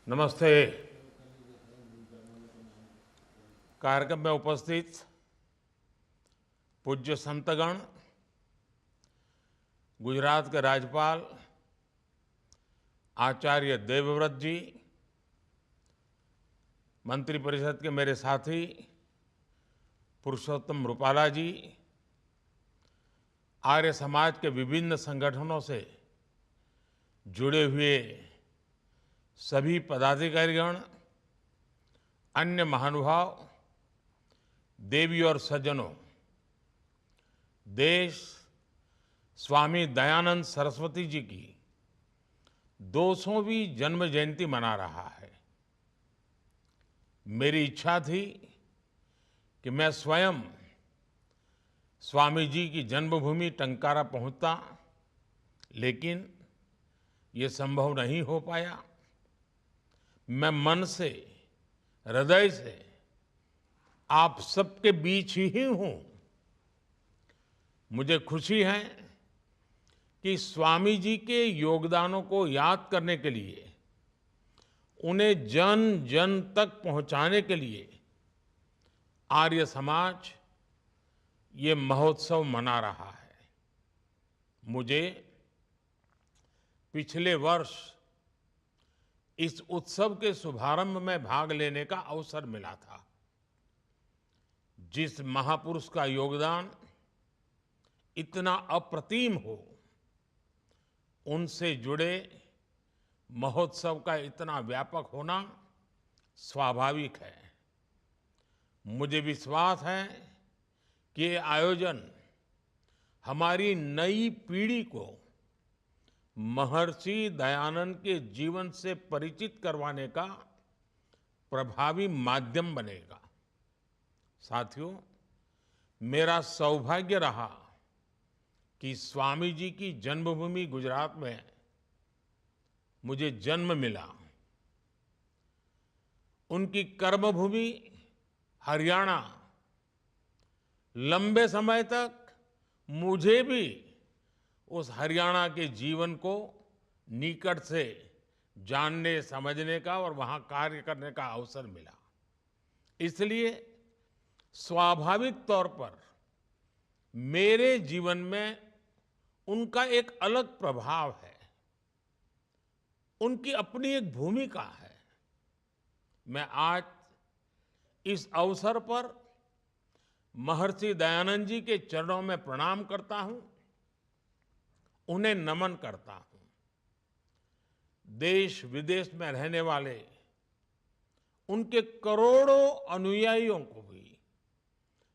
नमस्ते। कार्यक्रम में उपस्थित पूज्य संतगण, गुजरात के राज्यपाल आचार्य देवव्रत जी, मंत्रिपरिषद के मेरे साथी पुरुषोत्तम रूपाला जी, आर्य समाज के विभिन्न संगठनों से जुड़े हुए सभी पदाधिकारीगण, अन्य महानुभाव, देवी और सज्जनों, देश स्वामी दयानंद सरस्वती जी की 200वीं जन्म जयंती मना रहा है। मेरी इच्छा थी कि मैं स्वयं स्वामी जी की जन्मभूमि टंकारा पहुंचता, लेकिन ये संभव नहीं हो पाया। मैं मन से, हृदय से आप सबके बीच ही हूं। मुझे खुशी है कि स्वामी जी के योगदानों को याद करने के लिए, उन्हें जन जन तक पहुंचाने के लिए आर्य समाज ये महोत्सव मना रहा है। मुझे पिछले वर्ष इस उत्सव के शुभारंभ में भाग लेने का अवसर मिला था। जिस महापुरुष का योगदान इतना अप्रतिम हो, उनसे जुड़े महोत्सव का इतना व्यापक होना स्वाभाविक है। मुझे विश्वास है कि ये आयोजन हमारी नई पीढ़ी को महर्षि दयानंद के जीवन से परिचित करवाने का प्रभावी माध्यम बनेगा। साथियों, मेरा सौभाग्य रहा कि स्वामी जी की जन्मभूमि गुजरात में मुझे जन्म मिला। उनकी कर्मभूमि हरियाणा लंबे समय तक मुझे भी उस हरियाणा के जीवन को निकट से जानने, समझने का और वहां कार्य करने का अवसर मिला। इसलिए स्वाभाविक तौर पर मेरे जीवन में उनका एक अलग प्रभाव है, उनकी अपनी एक भूमिका है। मैं आज इस अवसर पर महर्षि दयानंद जी के चरणों में प्रणाम करता हूं, उन्हें नमन करता हूं। देश विदेश में रहने वाले उनके करोड़ों अनुयायियों को भी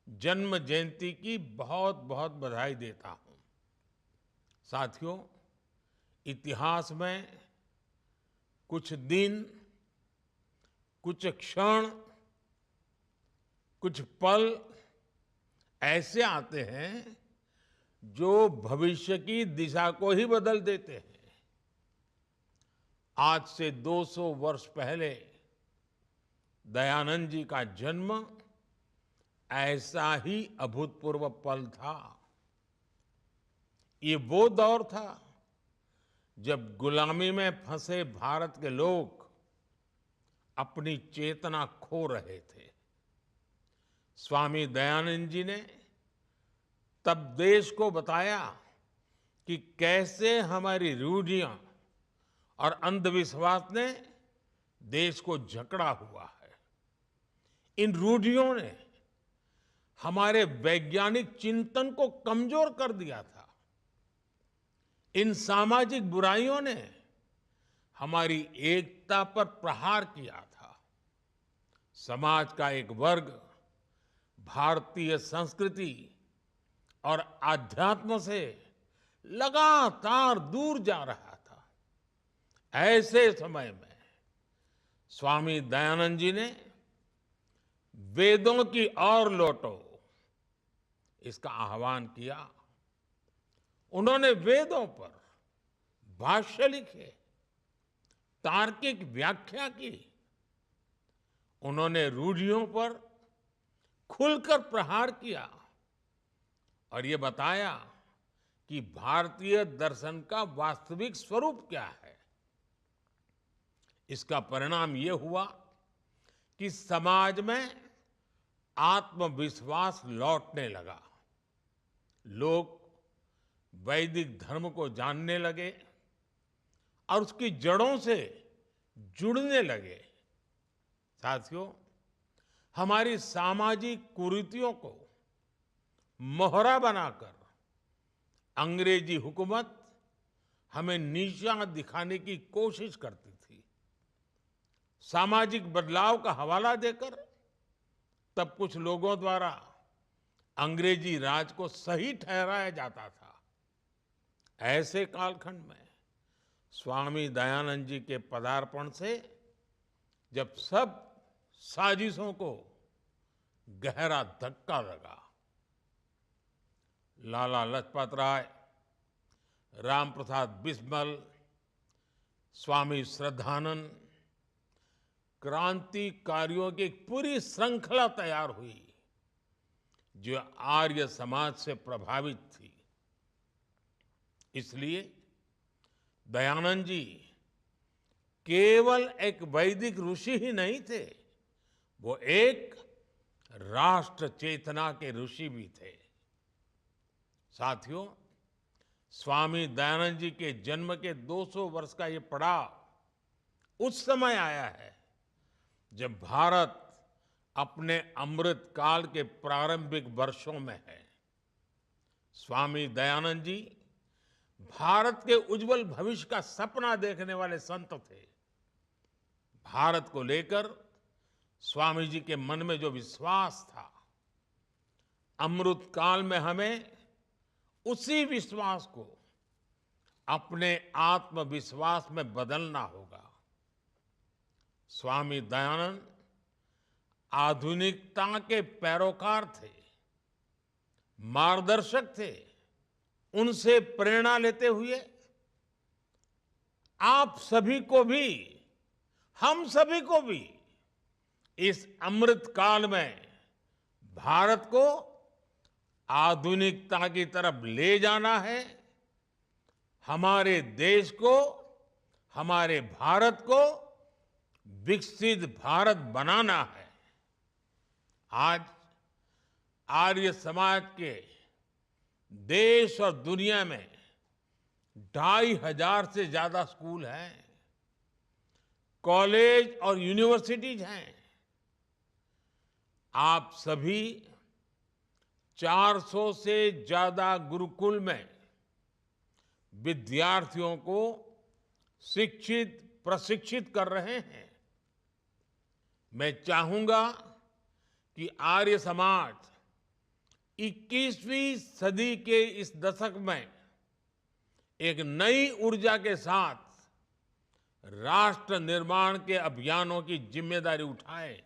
जन्म जयंती की बहुत बहुत बधाई देता हूं। साथियों, इतिहास में कुछ दिन, कुछ क्षण, कुछ पल ऐसे आते हैं जो भविष्य की दिशा को ही बदल देते हैं। आज से 200 वर्ष पहले दयानंद जी का जन्म ऐसा ही अभूतपूर्व पल था। ये वो दौर था जब गुलामी में फंसे भारत के लोग अपनी चेतना खो रहे थे। स्वामी दयानंद जी ने तब देश को बताया कि कैसे हमारी रूढ़ियां और अंधविश्वास ने देश को जकड़ा हुआ है। इन रूढ़ियों ने हमारे वैज्ञानिक चिंतन को कमजोर कर दिया था। इन सामाजिक बुराइयों ने हमारी एकता पर प्रहार किया था। समाज का एक वर्ग भारतीय संस्कृति और आध्यात्म से लगातार दूर जा रहा था। ऐसे समय में स्वामी दयानंद जी ने वेदों की ओर लौटो, इसका आह्वान किया। उन्होंने वेदों पर भाष्य लिखे, तार्किक व्याख्या की। उन्होंने रूढ़ियों पर खुलकर प्रहार किया और ये बताया कि भारतीय दर्शन का वास्तविक स्वरूप क्या है। इसका परिणाम ये हुआ कि समाज में आत्मविश्वास लौटने लगा। लोग वैदिक धर्म को जानने लगे और उसकी जड़ों से जुड़ने लगे। साथियों, हमारी सामाजिक कुरीतियों को मोहरा बनाकर अंग्रेजी हुकूमत हमें नीचा दिखाने की कोशिश करती थी। सामाजिक बदलाव का हवाला देकर तब कुछ लोगों द्वारा अंग्रेजी राज को सही ठहराया जाता था। ऐसे कालखंड में स्वामी दयानंद जी के पदार्पण से जब सब साजिशों को गहरा धक्का लगा, लाला लाजपत राय, राम प्रसाद बिस्मिल, स्वामी श्रद्धानंद, क्रांतिकारियों की एक पूरी श्रृंखला तैयार हुई जो आर्य समाज से प्रभावित थी। इसलिए दयानंद जी केवल एक वैदिक ऋषि ही नहीं थे, वो एक राष्ट्र चेतना के ऋषि भी थे। साथियों, स्वामी दयानंद जी के जन्म के 200 वर्ष का ये पड़ाव उस समय आया है जब भारत अपने अमृत काल के प्रारंभिक वर्षों में है। स्वामी दयानंद जी भारत के उज्जवल भविष्य का सपना देखने वाले संत थे। भारत को लेकर स्वामी जी के मन में जो विश्वास था, अमृत काल में हमें उसी विश्वास को अपने आत्मविश्वास में बदलना होगा। स्वामी दयानंद आधुनिकता के पैरोकार थे, मार्गदर्शक थे। उनसे प्रेरणा लेते हुए आप सभी को भी, हम सभी को भी इस अमृत काल में भारत को आधुनिकता की तरफ ले जाना है। हमारे देश को, हमारे भारत को विकसित भारत बनाना है। आज आर्य समाज के देश और दुनिया में 2,500 से ज्यादा स्कूल हैं, कॉलेज और यूनिवर्सिटीज हैं। आप सभी 400 से ज्यादा गुरुकुल में विद्यार्थियों को शिक्षित प्रशिक्षित कर रहे हैं। मैं चाहूंगा कि आर्य समाज 21वीं सदी के इस दशक में एक नई ऊर्जा के साथ राष्ट्र निर्माण के अभियानों की जिम्मेदारी उठाए।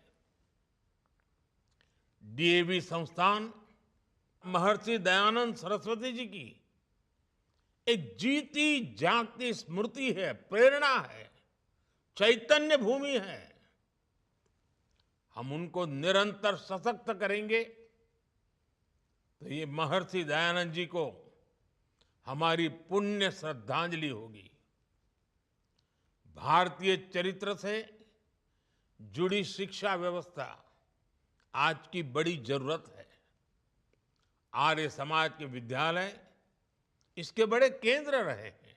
डीएवी संस्थान महर्षि दयानंद सरस्वती जी की एक जीती जागती स्मृति है, प्रेरणा है, चैतन्य भूमि है। हम उनको निरंतर सशक्त करेंगे तो ये महर्षि दयानंद जी को हमारी पुण्य श्रद्धांजलि होगी। भारतीय चरित्र से जुड़ी शिक्षा व्यवस्था आज की बड़ी जरूरत है। आर्य समाज के विद्यालय इसके बड़े केंद्र रहे हैं।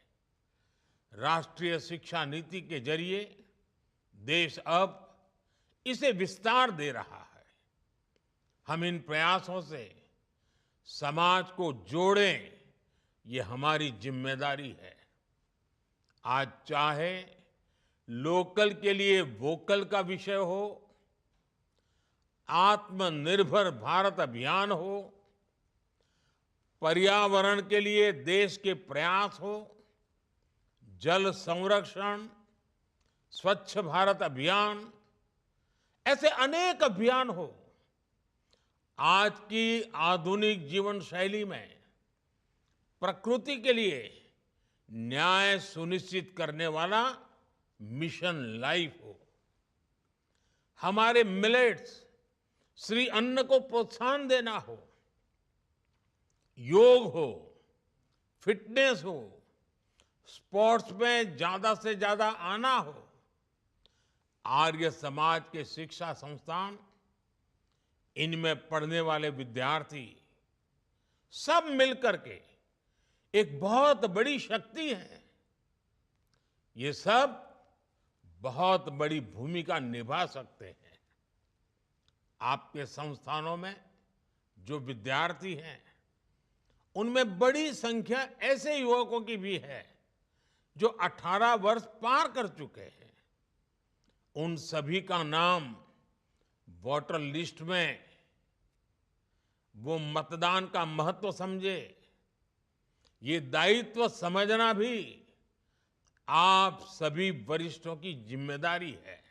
राष्ट्रीय शिक्षा नीति के जरिए देश अब इसे विस्तार दे रहा है। हम इन प्रयासों से समाज को जोड़ें, ये हमारी जिम्मेदारी है। आज चाहे लोकल के लिए वोकल का विषय हो, आत्मनिर्भर भारत अभियान हो, पर्यावरण के लिए देश के प्रयास हो, जल संरक्षण, स्वच्छ भारत अभियान, ऐसे अनेक अभियान हो। आज की आधुनिक जीवन शैली में प्रकृति के लिए न्याय सुनिश्चित करने वाला मिशन लाइफ हो, हमारे मिलेट्स श्री अन्न को प्रोत्साहन देना हो, योग हो, फिटनेस हो, स्पोर्ट्स में ज्यादा से ज्यादा आना हो, आर्य समाज के शिक्षा संस्थान, इनमें पढ़ने वाले विद्यार्थी सब मिलकर के एक बहुत बड़ी शक्ति है। ये सब बहुत बड़ी भूमिका निभा सकते हैं। आपके संस्थानों में जो विद्यार्थी हैं, उनमें बड़ी संख्या ऐसे युवकों की भी है जो 18 वर्ष पार कर चुके हैं। उन सभी का नाम वोटर लिस्ट में वो मतदान का महत्व समझे, ये दायित्व समझना भी आप सभी वरिष्ठों की जिम्मेदारी है।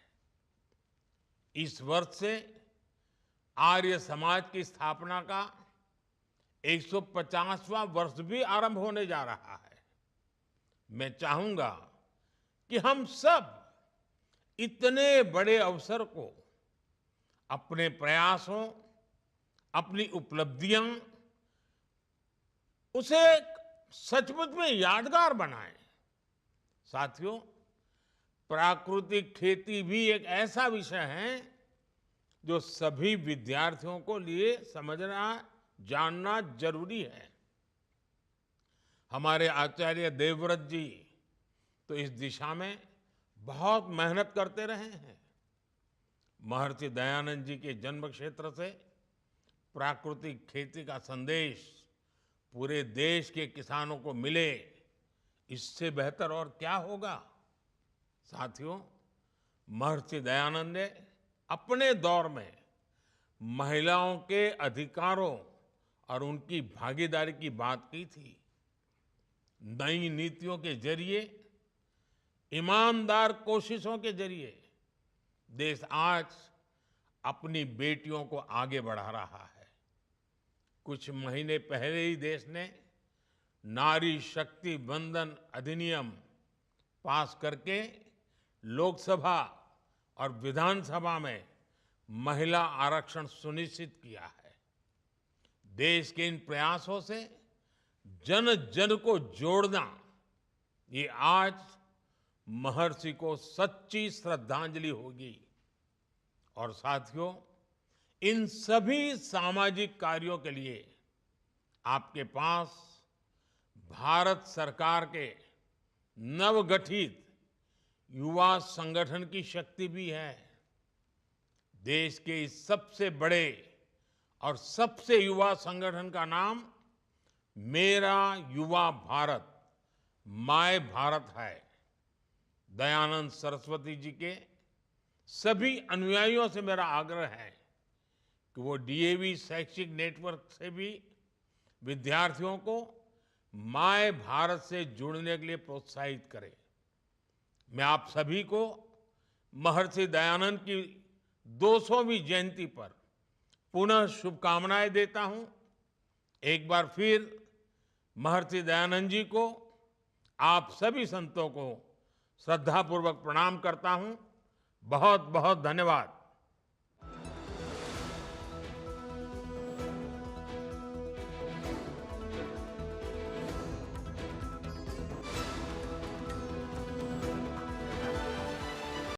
इस वर्ष से आर्य समाज की स्थापना का 150वां वर्ष भी आरंभ होने जा रहा है। मैं चाहूंगा कि हम सब इतने बड़े अवसर को अपने प्रयासों, अपनी उपलब्धियां, उसे सचमुच में यादगार बनाएं। साथियों, प्राकृतिक खेती भी एक ऐसा विषय है जो सभी विद्यार्थियों को लिए समझना, जानना जरूरी है। हमारे आचार्य देवव्रत जी तो इस दिशा में बहुत मेहनत करते रहे हैं। महर्षि दयानंद जी के जन्म क्षेत्र से प्राकृतिक खेती का संदेश पूरे देश के किसानों को मिले, इससे बेहतर और क्या होगा। साथियों, महर्षि दयानंद ने अपने दौर में महिलाओं के अधिकारों और उनकी भागीदारी की बात की थी। नई नीतियों के जरिए, ईमानदार कोशिशों के जरिए देश आज अपनी बेटियों को आगे बढ़ा रहा है। कुछ महीने पहले ही देश ने नारी शक्ति वंदन अधिनियम पास करके लोकसभा और विधानसभा में महिला आरक्षण सुनिश्चित किया है। देश के इन प्रयासों से जन जन को जोड़ना, ये आज महर्षि को सच्ची श्रद्धांजलि होगी। और साथियों, इन सभी सामाजिक कार्यों के लिए आपके पास भारत सरकार के नवगठित युवा संगठन की शक्ति भी है। देश के इस सबसे बड़े और सबसे युवा संगठन का नाम मेरा युवा भारत, माय भारत है। दयानंद सरस्वती जी के सभी अनुयायियों से मेरा आग्रह है कि वो डीएवी शैक्षिक नेटवर्क से भी विद्यार्थियों को माय भारत से जुड़ने के लिए प्रोत्साहित करें। मैं आप सभी को महर्षि दयानंद की 200वीं जयंती पर पुनः शुभकामनाएं देता हूं। एक बार फिर महर्षि दयानंद जी को, आप सभी संतों को श्रद्धापूर्वक प्रणाम करता हूं। बहुत बहुत धन्यवाद।